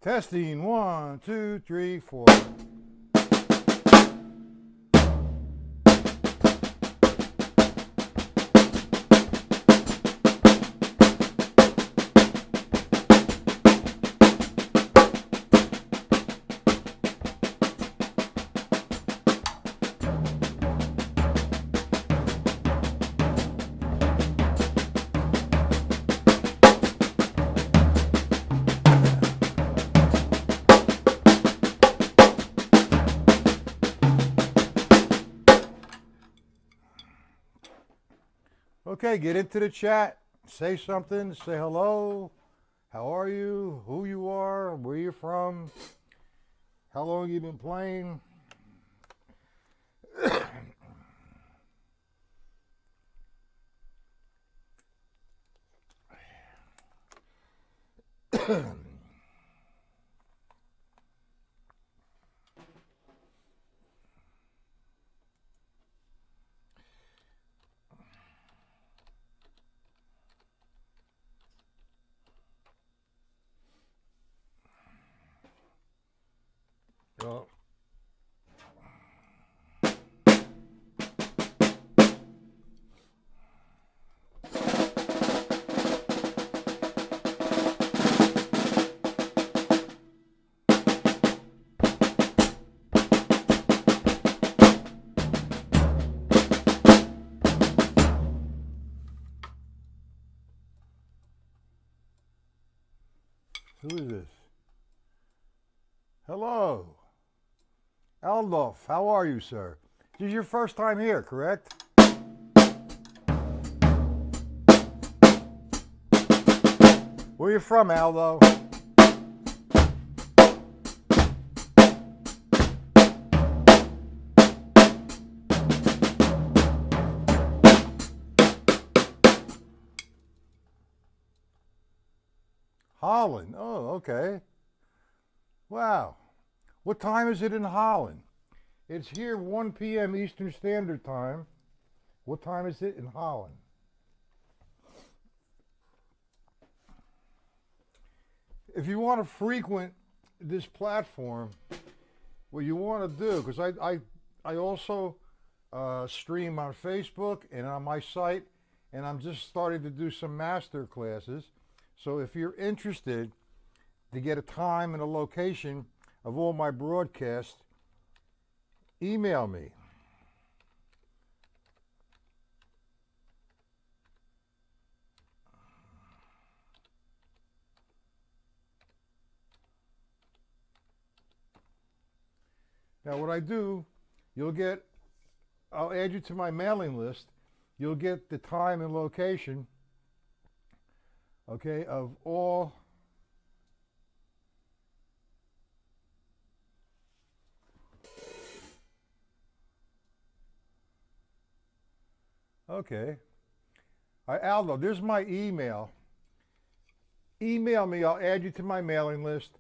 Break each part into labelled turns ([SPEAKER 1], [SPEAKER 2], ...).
[SPEAKER 1] Testing, 1, 2, 3, 4. Okay, get into the chat. Say something. Say hello. How are you? Who you are? Where you're from? How long you been playing? Oh. Who is this? Hello. Aldolf, how are you, sir? This is your first time here, correct? Where you from, Aldo? Holland. Oh, okay. Wow. What time is it in Holland? It's here 1 p.m. Eastern Standard Time. What time is it in Holland? If you want to frequent this platform, what you want to do, because I also stream on Facebook and on my site, and I'm just starting to do some master classes. So if you're interested to get a time and a location of all my broadcasts, email me. Now what I do, I'll add you to my mailing list. You'll get the time and location, okay, of all okay. All right, Aldo, there's my email. Email me, I'll add you to my mailing list,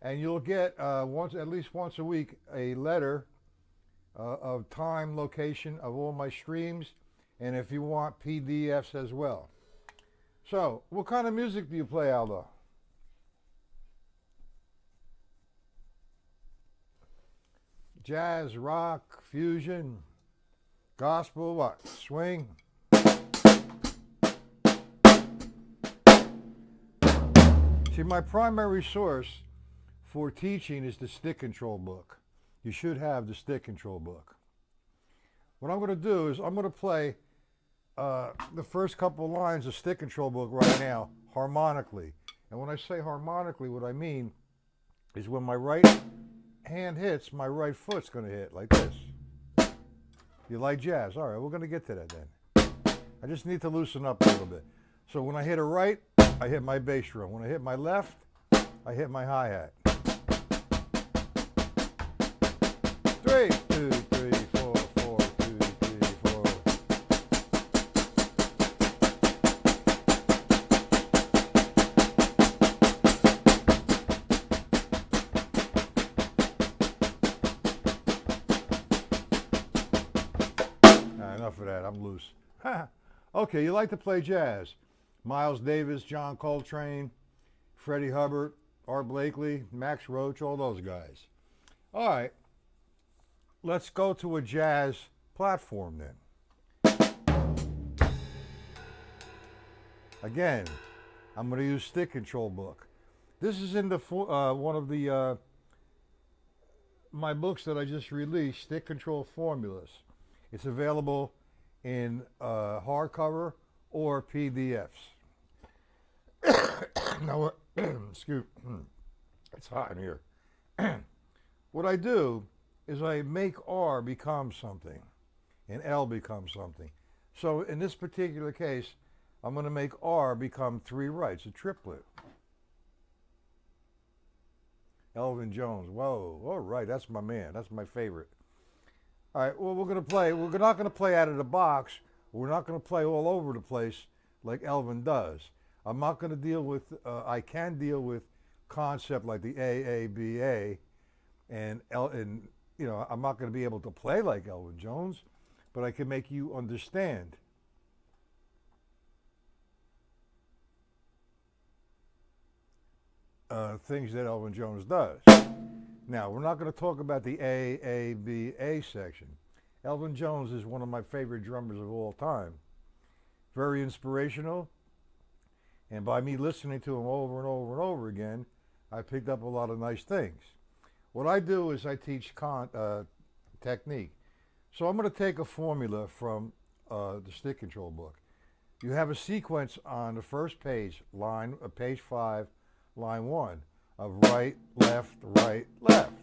[SPEAKER 1] and you'll get at least once a week a letter of time, location of all my streams, and if you want PDFs as well. So, what kind of music do you play, Aldo? Jazz, rock, fusion, gospel, what? Swing? See, my primary source for teaching is the stick control book. You should have the stick control book. What I'm going to do is I'm going to play the first couple lines of stick control book right now harmonically. And when I say harmonically, what I mean is when my right hand hits, my right foot's going to hit like this. You like jazz? All right, we're going to get to that then. I just need to loosen up a little bit. So when I hit a right, I hit my bass drum. When I hit my left, I hit my hi-hat. 3, 2, 3, 4, 4, 2, 3, 4. Enough of that, I'm loose. Okay, you like to play jazz. Miles Davis, John Coltrane, Freddie Hubbard, Art Blakely, Max Roach, all those guys. All right, let's go to a jazz platform then. Again, I'm going to use stick control book. This is in the one of the my books that I just released, Stick Control Formulas. It's available in hardcover or PDFs. Now, excuse me, it's hot in here. What I do is I make R become something and L become something. So in this particular case, I'm going to make R become 3 rights, a triplet. Elvin Jones, whoa, all right, that's my man, that's my favorite. All right, well, we're not going to play out of the box, we're not going to play all over the place like Elvin does. I'm not going to deal with, I can deal with concept like the A, B, A, and you know, I'm not going to be able to play like Elvin Jones, but I can make you understand. Things that Elvin Jones does. Now, we're not going to talk about the A, B, A section. Elvin Jones is one of my favorite drummers of all time. Very inspirational. And by me listening to him over and over and over again, I picked up a lot of nice things. What I do is I teach technique. So I'm going to take a formula from the stick control book. You have a sequence on the first page, page 5, line 1, of right, left, right, left.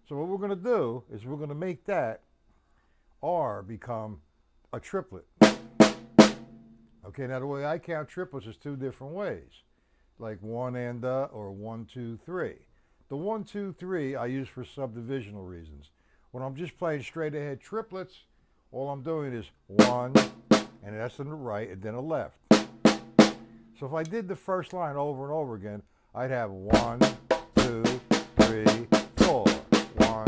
[SPEAKER 1] So what we're going to do is we're going to make that R become a triplet. Okay, now the way I count triplets is 2 different ways, like 1 and or 1, 2, 3. The 1, 2, 3 I use for subdivisional reasons. When I'm just playing straight ahead triplets, all I'm doing is 1, and that's on the right, and then a left. So if I did the first line over and over again, I'd have 1, 2, 3, 4. 1.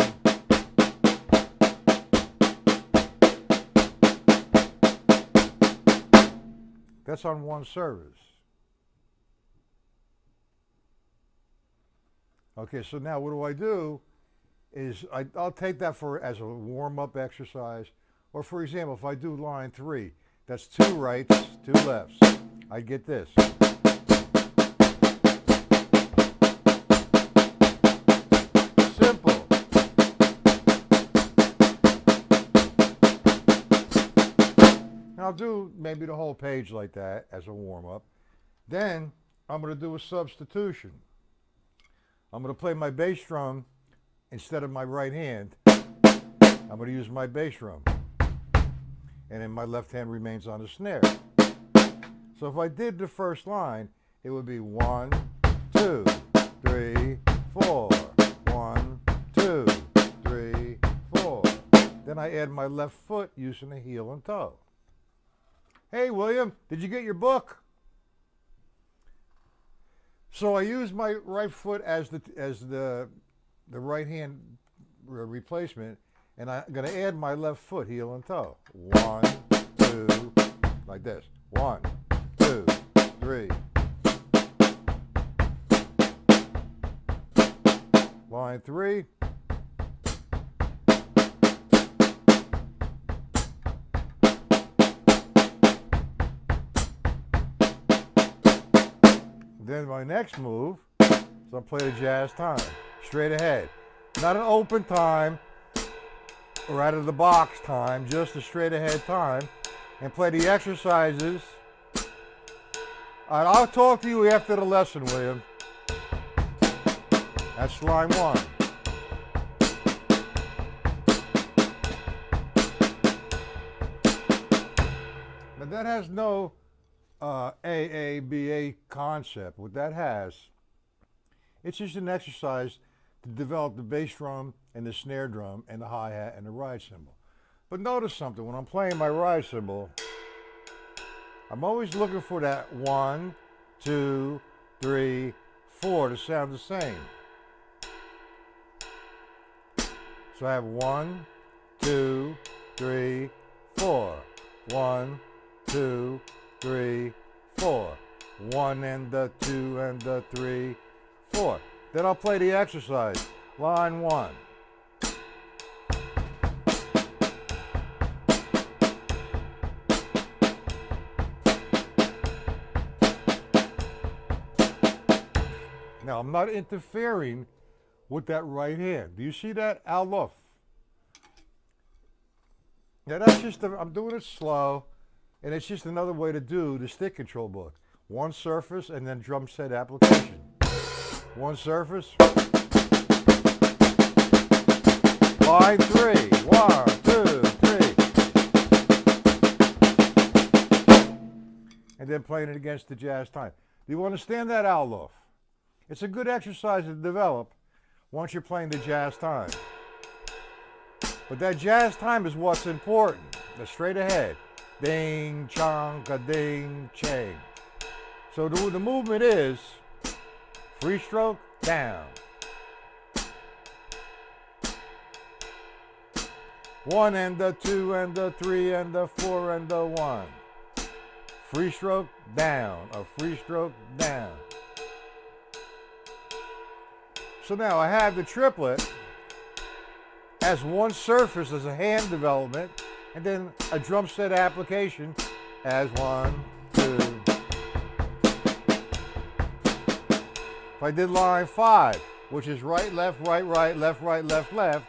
[SPEAKER 1] That's on one service. Okay, so now what do is I'll take that as a warm-up exercise. Or for example, if I do line 3, that's 2 rights, 2 lefts. I get this. Simple. And I'll do maybe the whole page like that as a warm-up. Then I'm going to do a substitution. I'm going to play my bass drum instead of my right hand. I'm going to use my bass drum. And then my left hand remains on the snare. So if I did the first line, it would be 1, 2, 3, 4. 1, 2, 3, 4. Then I add my left foot using the heel and toe. Hey, William, did you get your book? So I use my right foot as the right hand replacement, and I'm going to add my left foot, heel and toe. 1, 2, like this. 1, 2, 3. Line 3. Then my next move is I'll play the jazz time, straight ahead. Not an open time or out of the box time, just a straight ahead time, and play the exercises. All right, I'll talk to you after the lesson, William. That's line 1. But that has no AABA concept. What that has, it's just an exercise to develop the bass drum and the snare drum and the hi-hat and the ride cymbal. But notice something, when I'm playing my ride cymbal, I'm always looking for that 1, 2, 3, 4 to sound the same. So I have 1, 2, 3, 4. 1, 2, 3, 4. 1 and the 2 and the 3, 4. 4. Then I'll play the exercise. Line 1. Now, I'm not interfering with that right hand. Do you see that? Alof. Now, that's just, I'm doing it slow, and it's just another way to do the stick control book. One surface, and then drum set application. One surface. Line 3. 1, 2, 3. And then playing it against the jazz time. Do you understand that, Alof? It's a good exercise to develop once you're playing the jazz time. But that jazz time is what's important. The straight ahead. Ding, chong, ka ding, chang. So the movement is free stroke, down. 1 and the 2 and the 3 and the 4 and the 1. Free stroke, down. A free stroke, down. So now I have the triplet as one surface as a hand development, and then a drum set application as 1, 2. If I did line 5, which is right, left, right, right, left, right, left, left,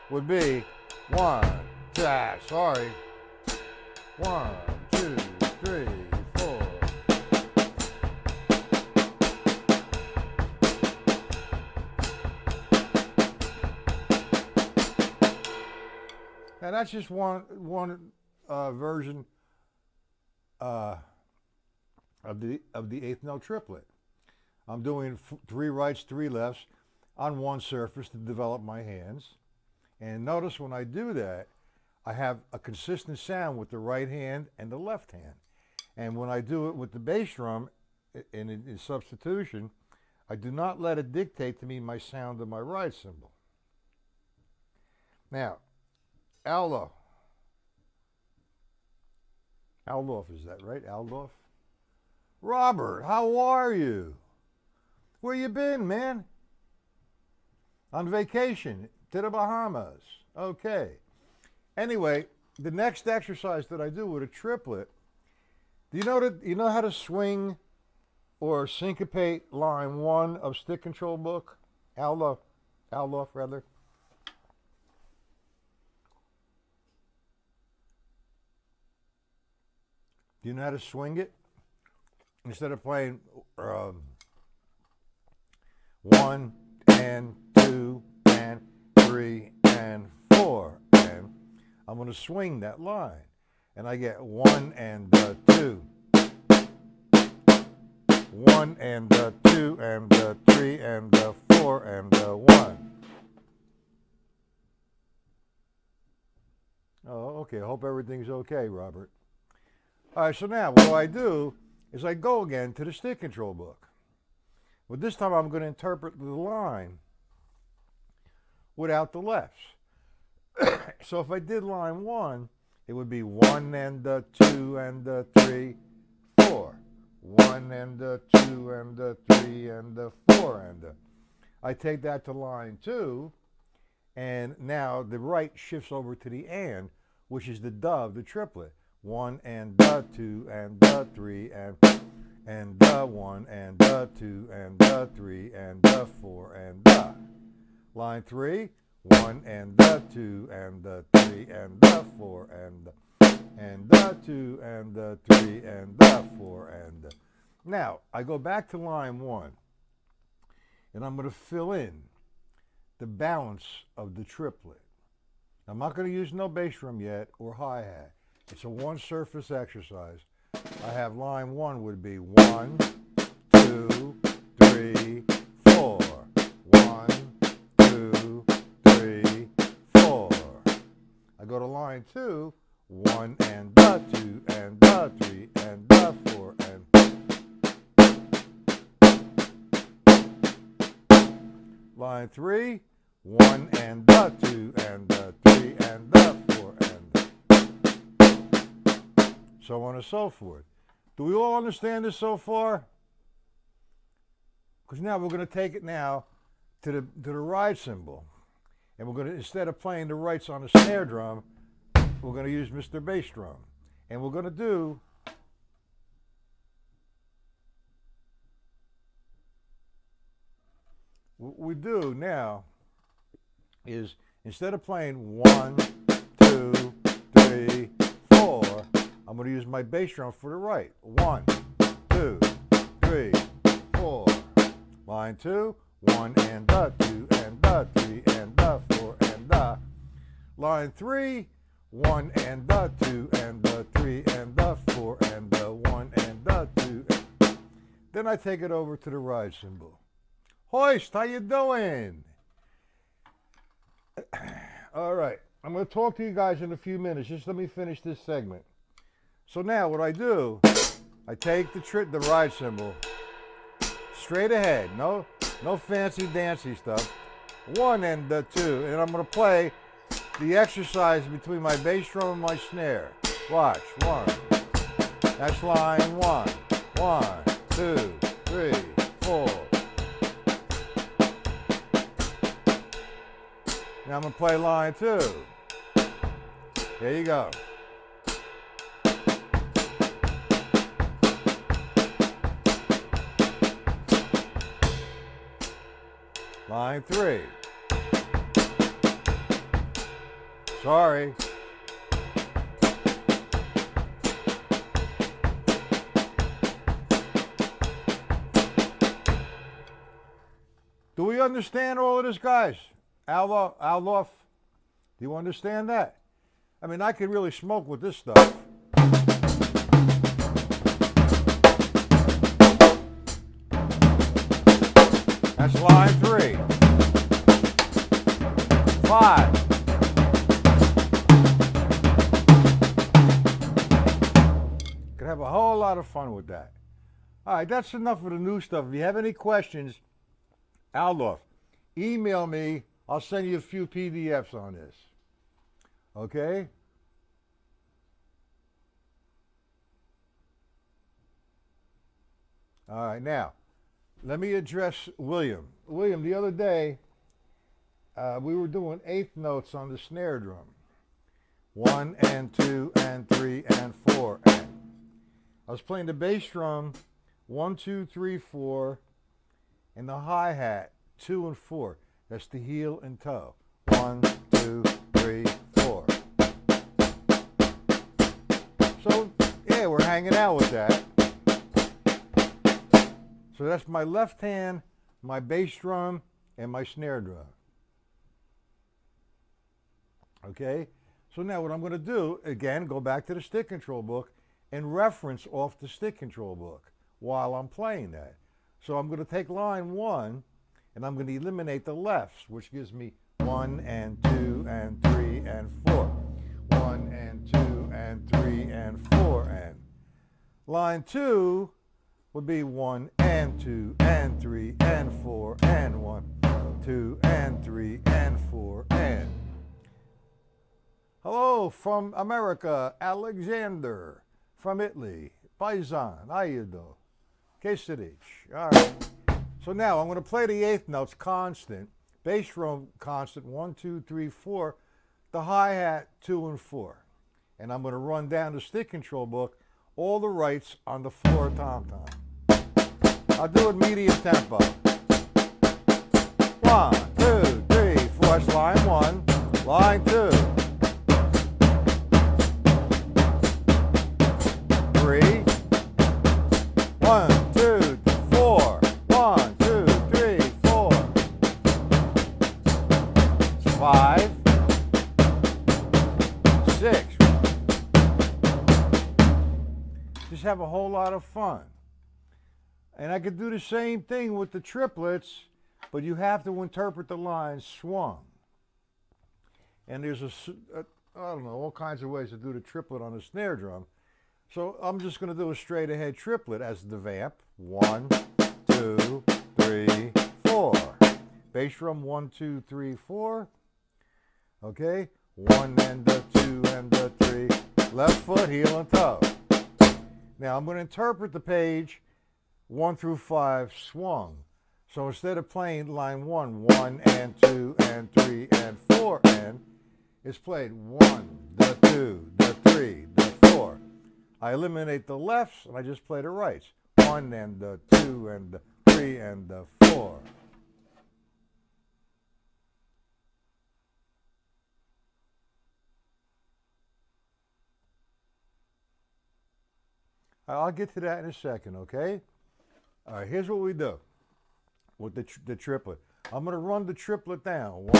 [SPEAKER 1] would be 1, 2, sorry. 1, 2, 3, 4. Now that's just one version of the eighth note triplet. I'm doing 3 rights, 3 lefts on one surface to develop my hands. And notice when I do that, I have a consistent sound with the right hand and the left hand. And when I do it with the bass drum in substitution, I do not let it dictate to me my sound of my right cymbal. Now, Alof. Alof, is that right? Alof? Robert, how are you? Where you been, man? On vacation to the Bahamas. Okay. Anyway, the next exercise that I do with a triplet, do you know how to swing or syncopate line 1 of stick control book? Alof rather. Do you know how to swing it? Instead of playing 1 and 2 and 3 and 4, and I'm going to swing that line, and I get 1 and 2, 1 and 2 and 3 and 4 and 1. Oh, okay. I hope everything's okay, Robert. All right, so now what I do is I go again to the stick control book. But this time I'm going to interpret the line without the lefts. So if I did line 1, it would be 1 and 2 and 3, 4. 1 and 2 and 3 and 4 and I take that to line 2, and now the right shifts over to the and, which is the dove, the triplet. 1 and 2 and 3 and 1 and 2 and 3 and 4 and line 3, 1 and 2 and 3 and 4 and 2 and 3 and 4 and now I go back to line 1, and I'm going to fill in the balance of the triplet. I'm not going to use no bass drum yet or hi-hat. It's a one surface exercise. I have line 1 would be 1, 2, 3, 4. 1, 2, 3, 4. I go to line 2, 1 and 2 and 3 and 4 and line 3, 1 and 2 and 3 and 4 and so on and so forth. Do we all understand this so far? because now we're going to take it now to the ride cymbal. And we're going to, instead of playing the rights on the snare drum, we're going to use Mr. Bass Drum. And we're going to do what we do now is, instead of playing 1, 2, 3, 4, I'm going to use my bass drum for the right. 1, 2, 3, 4. Line 2, 1 and the 2 and the 3 and the 4 and the. Line 3, 1 and the 2 and the 3 and the 4 and the 1 and the 2. Then I take it over to the ride cymbal. Hoist, how you doing? All right, I'm going to talk to you guys in a few minutes. Just let me finish this segment. So now what I do, I take the ride cymbal straight ahead. No fancy dancy stuff. 1 and the 2, and I'm going to play the exercise between my bass drum and my snare. Watch. 1. That's line 1. 1, 2, 3, 4. Now I'm going to play line 2. There you go. Line 3. Sorry. Do we understand all of this, guys? Allof, do you understand that? I mean, I could really smoke with this stuff. That's line 3. 5. Could have a whole lot of fun with that. All right, that's enough of the new stuff. If you have any questions, Allof, email me. I'll send you a few PDFs on this. Okay? All right, now, let me address William. William, the other day, we were doing eighth notes on the snare drum. 1 and 2 and 3 and 4 and. I was playing the bass drum 1, 2, 3, 4, and the hi-hat 2 and 4. That's the heel and toe. 1, 2, 3, 4. So, yeah, we're hanging out with that. So that's my left hand, my bass drum, and my snare drum. Okay? So now what I'm going to do, again, go back to the stick control book and reference off the stick control book while I'm playing that. So I'm going to take line 1, and I'm going to eliminate the lefts, which gives me 1 and 2 and 3 and 4. 1 and 2 and 3 and 4 and. Line 2 would be 1 and 2 and 3 and 4 and 1, 2 and 3 and 4 and. Hello from America, Alexander. From Italy, Paisan, Aiuto, Keseric. All right. So now I'm going to play the eighth notes constant, bass drum constant 1, 2, 3, 4, the hi-hat 2 and 4. And I'm going to run down the stick control book, all the rights on the 4 tom-tom. I'll do it medium tempo. 1, 2, 3, 4, that's line 1, line 2. 3, 1, 2, 4, 1, 2, 3, 4, 5, 6. Just have a whole lot of fun. And I could do the same thing with the triplets, but you have to interpret the lines swung. And there's I don't know, all kinds of ways to do the triplet on a snare drum. So I'm just going to do a straight ahead triplet as the vamp. 1, 2, 3, 4. Bass drum 1, 2, 3, 4. Okay, 1 and the 2 and the 3. Left foot, heel and toe. Now I'm going to interpret the page 1 through 5 swung. So instead of playing line 1, 1 and 2 and 3 and 4 and, it's played 1, the 2, the 3, the 4. I eliminate the lefts and I just play the rights. 1 and the 2 and the 3 and the 4. I'll get to that in a second, okay? All right, here's what we do with the triplet. I'm going to run the triplet down. 1.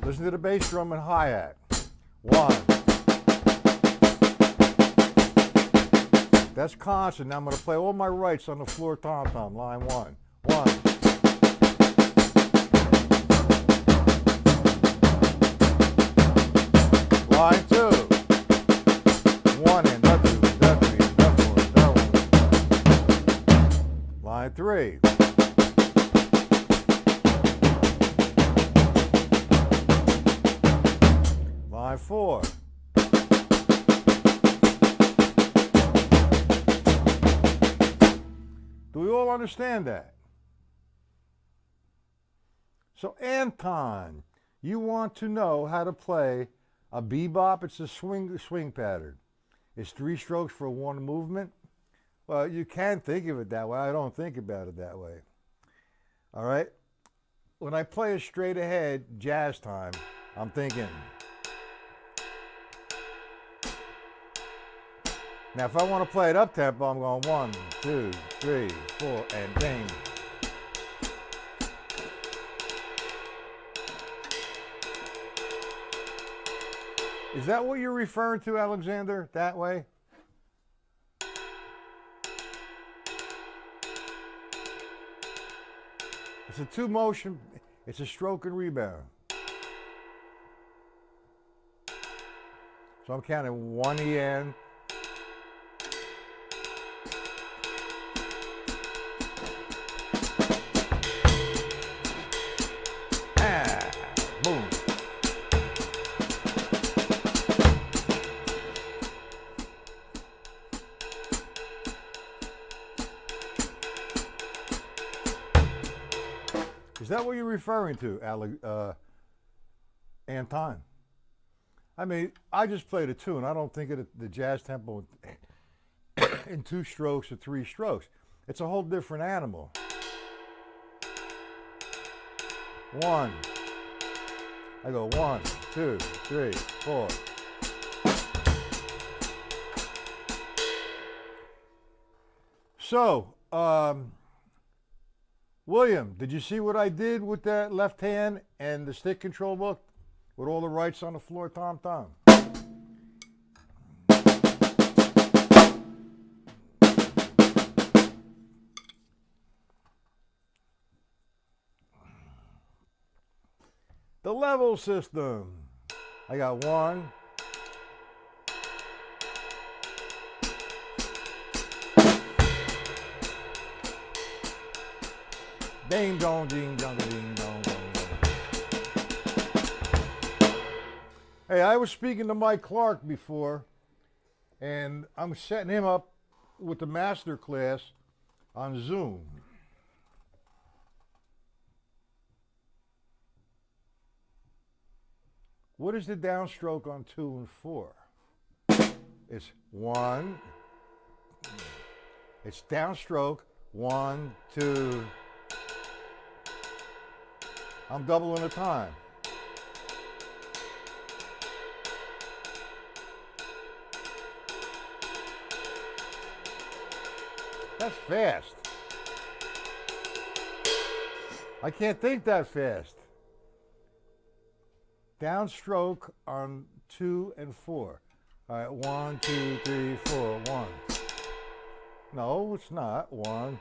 [SPEAKER 1] Listen to the bass drum and hi-hat. 1. That's constant. Now I'm going to play all my rights on the floor tom-tom. Line 1. 1. Line 2. 1 and the 2, the 3, the 4, the 1. Line 3. Line 4. Do we all understand that? So Anton, you want to know how to play a bebop. It's a swing pattern. It's 3 strokes for 1 movement. Well, you can think of it that way. I don't think about it that way. All right? When I play a straight ahead jazz time, I'm thinking. Now, if I want to play it up tempo, I'm going 1, 2, 3, 4, and ding. Is that what you're referring to, Alexander? That way? It's a 2-motion, it's a stroke and rebound. So I'm counting 1 EN. Boom. Is that what you're referring to, Anton? I mean, I just played a tune. I don't think of the jazz tempo in 2 strokes or 3 strokes. It's a whole different animal. 1. I go 1, 2, 3, 4. So, William, did you see what I did with that left hand and the stick control book? With all the rights on the floor, tom-tom. The level system. I got 1. Ding dong, ding dong, ding dong, dong. Hey, I was speaking to Mike Clark before, and I'm setting him up with the master class on Zoom. What is the downstroke on 2 and 4? It's 1. It's downstroke 1, 2. I'm doubling the time. That's fast. I can't think that fast. Downstroke on 2 and 4. All right, 1, 2, 3, 4, 1. No, it's not. 1.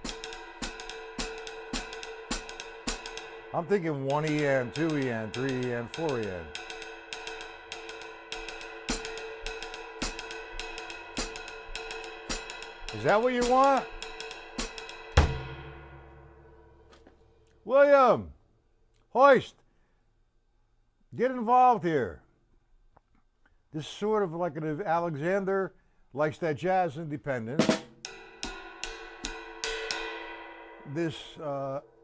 [SPEAKER 1] I'm thinking 1 EN, 2 EN, 3 EN, 4 EN. Is that what you want? William, Hoist, get involved here. This is sort of like an Alexander likes that jazz independence. this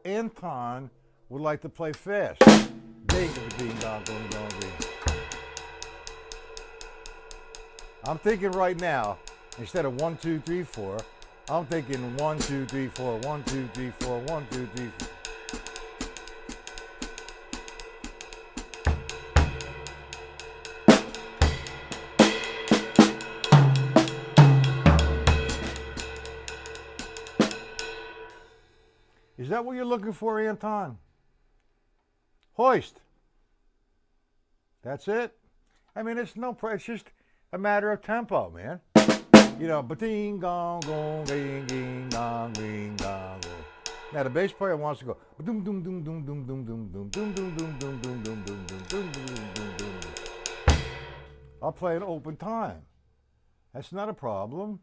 [SPEAKER 1] Anton would like to play fast. Ding, ding, dong, dong, dong, ding. I'm thinking right now, instead of 1, 2, 3, 4, I'm thinking 1, 2, 3, 4, 1, 2, 3, 4, 1, 2, 3, 4. Is that what you're looking for, Anton? Hoist. That's it. I mean, it's just a matter of tempo, man. You know, but ding gong gong ding ding gong ding gong. Now the bass player wants to go doom doom doom doom doom doom doom doom doom doom doom doom doom doom doom doom doom doom. I'll play an open time. That's not a problem.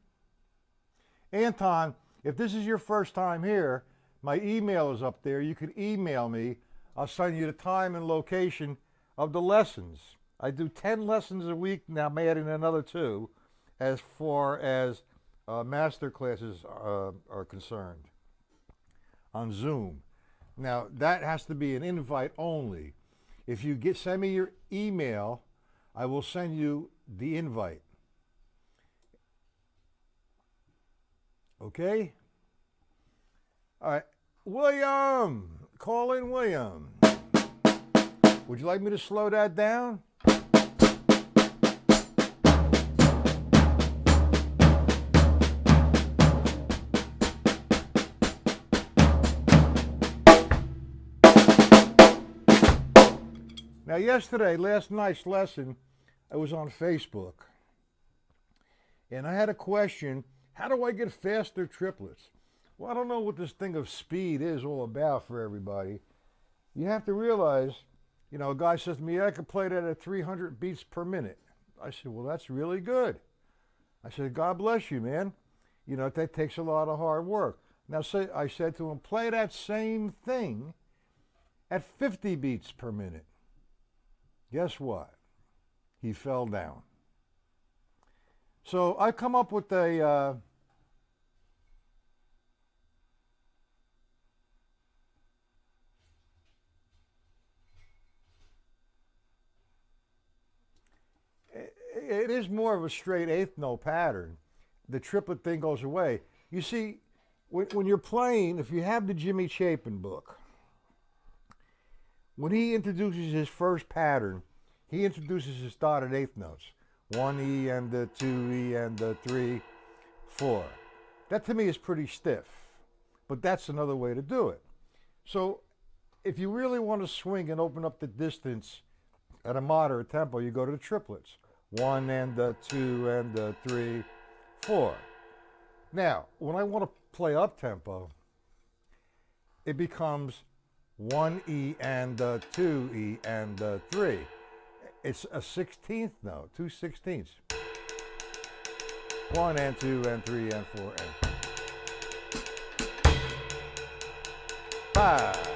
[SPEAKER 1] Anton, if this is your first time here, my email is up there. You can email me. I'll send you the time and location of the lessons. I do 10 lessons a week. Now I'm adding another 2 as far as master classes are concerned on Zoom. Now that has to be an invite only. If you send me your email, I will send you the invite. Okay? All right, William, call in William. Would you like me to slow that down? Now yesterday, last night's lesson, I was on Facebook. And I had a question, how do I get faster triplets? Well, I don't know what this thing of speed is all about for everybody. You have to realize, you know, a guy says to me, I could play that at 300 beats per minute. I said, well, that's really good. I said, God bless you, man. You know, that takes a lot of hard work. Now, I said to him, play that same thing at 50 beats per minute. Guess what? He fell down. So I come up with a... it is more of a straight eighth note pattern. The triplet thing goes away. You see, when you're playing, if you have the Jimmy Chapin book, when he introduces his first pattern, he introduces his dotted eighth notes. 1 E and the 2 E and the 3, 4. That to me is pretty stiff, but that's another way to do it. So if you really want to swing and open up the distance at a moderate tempo, you go to the triplets. 1 and the 2 and the 3, 4. Now, when I want to play up tempo, it becomes 1 E and the 2 E and the 3. It's a 16th note, 2 16ths. 1 and 2 and 3 and 4 and 5.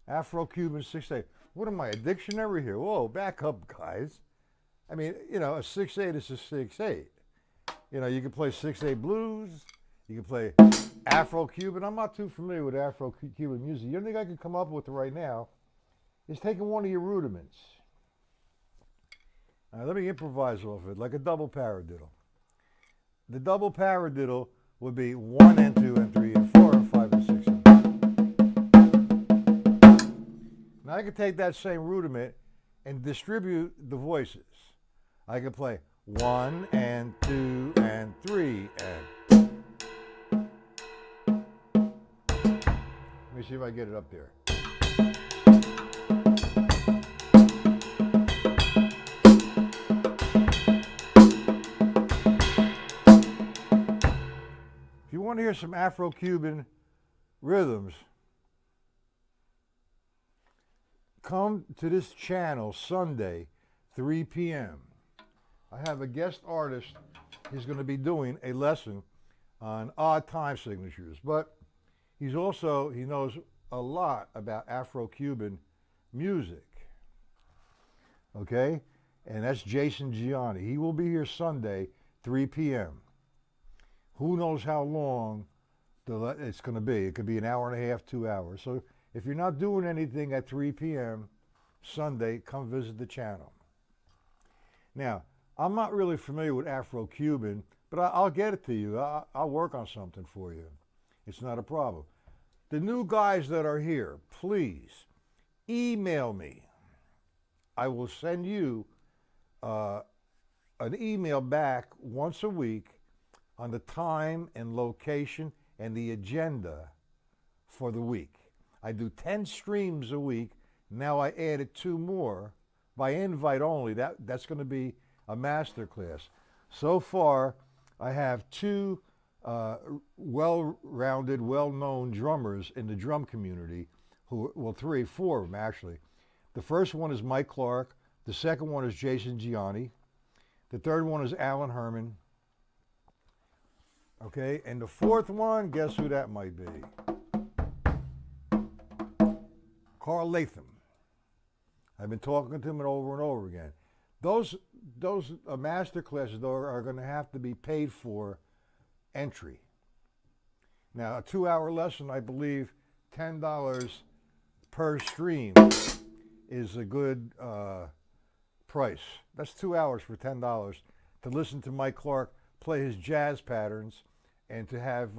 [SPEAKER 1] Afro-Cuban 6/8. What am I, a dictionary here? Whoa, back up, guys. I mean, you know, a 6/8 is a 6/8. You know, you can play 6/8 blues. You can play Afro-Cuban. I'm not too familiar with Afro-Cuban music. The only thing I can come up with right now is taking one of your rudiments. Now, let me improvise off it, like a double paradiddle. The double paradiddle would be 1 and 2 and 3 and 4 and 5 and 6 and 7. Now I can take that same rudiment and distribute the voices. I can play 1 and 2 and 3 and... Let me see if I get it up there. If you want to hear some Afro-Cuban rhythms, come to this channel Sunday, 3 p.m. I have a guest artist. He's going to be doing a lesson on odd time signatures, but he knows a lot about Afro-Cuban music. Okay? And that's Jason Gianni. He will be here Sunday, 3 p.m. Who knows how long it's going to be? It could be an hour and a half, 2 hours. So if you're not doing anything at 3 p.m. Sunday, come visit the channel. Now, I'm not really familiar with Afro-Cuban, but I'll get it to you. I'll work on something for you. It's not a problem. The new guys that are here, please email me. I will send you an email back once a week on the time and location and the agenda for the week. I do 10 streams a week. Now I added 2 more by invite only. That's going to be a master class. So far, I have 2 well-rounded, well-known drummers in the drum community, 4 of them actually. The first one is Mike Clark. The second one is Jason Gianni. The third one is Alan Herman. Okay, and the fourth one, guess who that might be? Carl Latham. I've been talking to him over and over again. Those master classes, though, are going to have to be paid for entry. Now, a 2-hour lesson, I believe $10 per stream is a good price. That's 2 hours for $10 to listen to Mike Clark play his jazz patterns and to have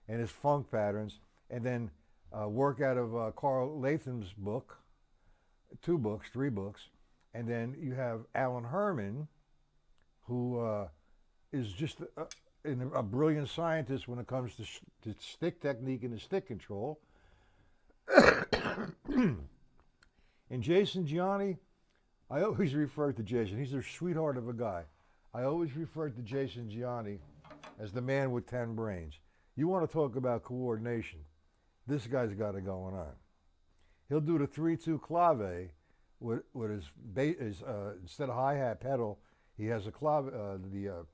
[SPEAKER 1] and his funk patterns, and then work out of Carl Latham's book, 2 books, 3 books, and then you have Alan Herman, who is just a brilliant scientist when it comes to stick technique and the stick control. And Jason Gianni, I always refer to Jason. He's a sweetheart of a guy. I always refer to Jason Gianni as the man with 10 brains. You want to talk about coordination? This guy's got it going on. He'll do the 3-2 clave with his instead of hi-hat pedal, he has a the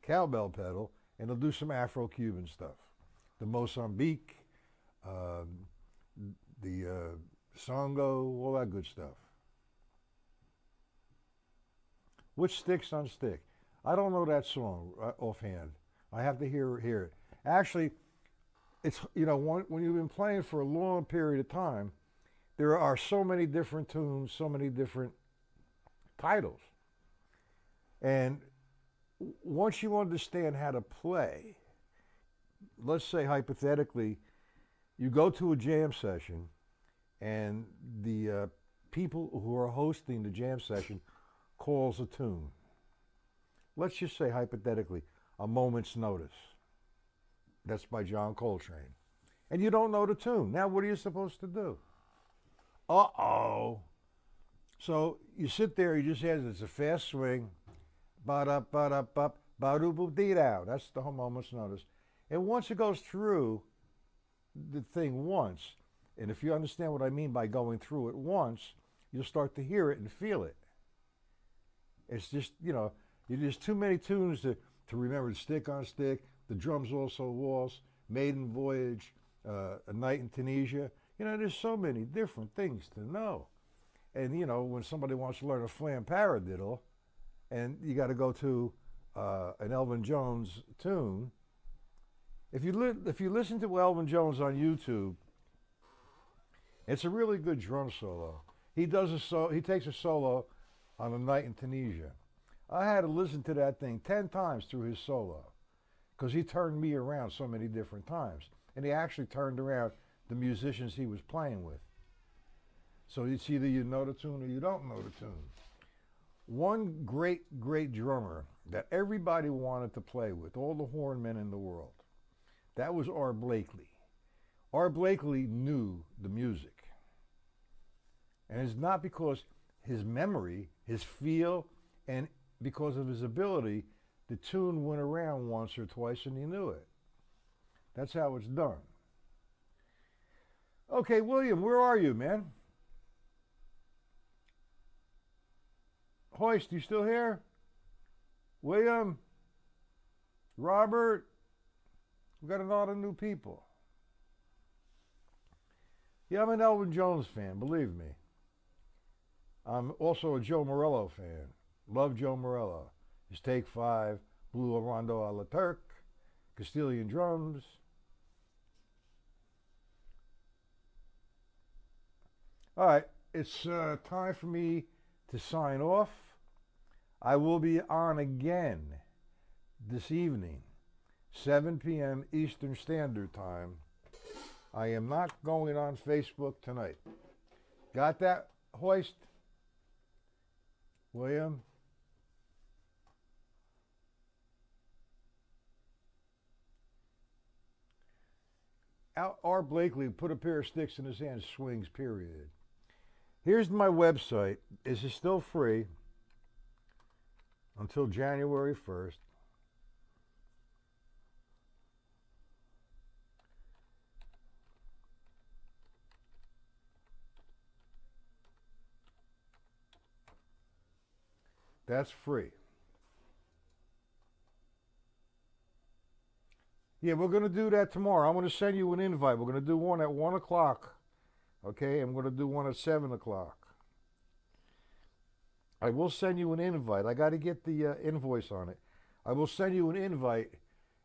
[SPEAKER 1] cowbell pedal, and he'll do some Afro-Cuban stuff. The Mozambique, the Songo, all that good stuff. Which Sticks on Stick? I don't know that song offhand. I have to hear it. Actually, it's, you know, when you've been playing for a long period of time, there are so many different tunes, so many different titles. And once you understand how to play, let's say hypothetically, you go to a jam session and the people who are hosting the jam session calls a tune. Let's just say hypothetically, A Moment's Notice. That's by John Coltrane. And you don't know the tune. Now what are you supposed to do? Uh-oh. So you sit there, you just have, it's a fast swing. Ba-da-ba-da-ba, ba-do-boo-dee-dow. That's the whole Moment's Notice. And once it goes through the thing once, and if you understand what I mean by going through it once, you'll start to hear it and feel it. It's just, you know, there's too many tunes to remember. Stick on Stick, The Drums Also Waltz, Maiden Voyage, A Night in Tunisia. You know, there's so many different things to know. And, you know, when somebody wants to learn a flam paradiddle, and you got to go to an Elvin Jones tune, if you listen to Elvin Jones on YouTube, it's a really good drum solo. He takes a solo on A Night in Tunisia. I had to listen to that thing 10 times through his solo because he turned me around so many different times. And he actually turned around the musicians he was playing with. So it's either you know the tune or you don't know the tune. One great drummer that everybody wanted to play with, all the horn men in the world, that was Art Blakey. Art Blakey knew the music. And it's not because his memory, his feel, and because of his ability, the tune went around once or twice and he knew it. That's how it's done. Okay, William, where are you, man? Hoist, you still here? William? Robert? We've got a lot of new people. Yeah, I'm an Elvin Jones fan, believe me. I'm also a Joe Morello fan. Love Joe Morello. His Take 5, Blue Rondo a la Turk, Castilian drums. All right, it's time for me to sign off. I will be on again this evening, 7 p.m. Eastern Standard Time. I am not going on Facebook tonight. Got that, Hoist? William? R. Blakely put a pair of sticks in his hand, swings, period. Here's my website. This is still free until January 1st. That's free. Yeah, we're going to do that tomorrow. I'm going to send you an invite. We're going to do one at 1 o'clock. Okay, and we're going to do one at 7 o'clock. I will send you an invite. I got to get the invoice on it. I will send you an invite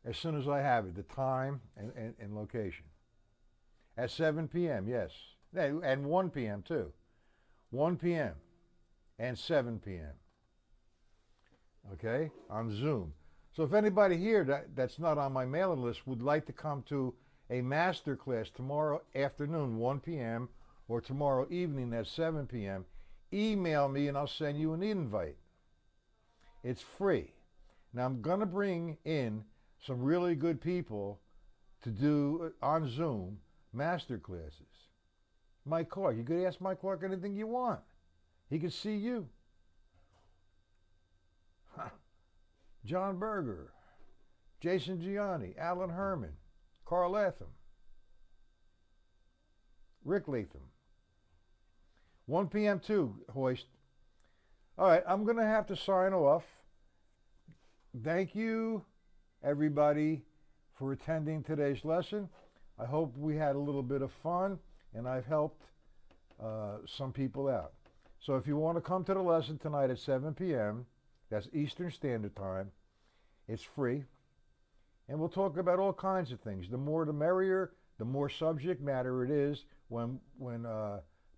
[SPEAKER 1] as soon as I have it, the time and location. At 7 p.m., yes. And 1 p.m. too. 1 p.m. and 7 p.m. Okay, on Zoom. So if anybody here that's not on my mailing list would like to come to a master class tomorrow afternoon, 1 p.m., or tomorrow evening at 7 p.m., email me and I'll send you an invite. It's free. Now I'm going to bring in some really good people to do on Zoom master classes. Mike Clark, you could ask Mike Clark anything you want. He could see you. John Berger, Jason Gianni, Alan Herman, Carl Latham, Rick Latham. 1 p.m. too, Hoist. All right, I'm going to have to sign off. Thank you, everybody, for attending today's lesson. I hope we had a little bit of fun and I've helped some people out. So if you want to come to the lesson tonight at 7 p.m., that's Eastern Standard Time. It's free. And we'll talk about all kinds of things. The more the merrier, the more subject matter it is when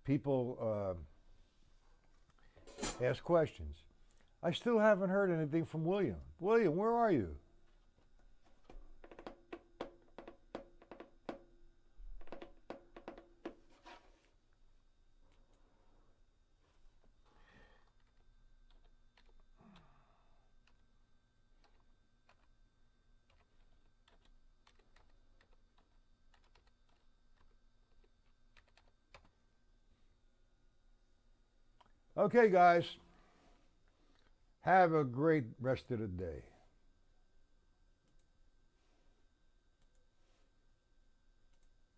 [SPEAKER 1] people ask questions. I still haven't heard anything from William. William, where are you? Okay, guys. Have a great rest of the day.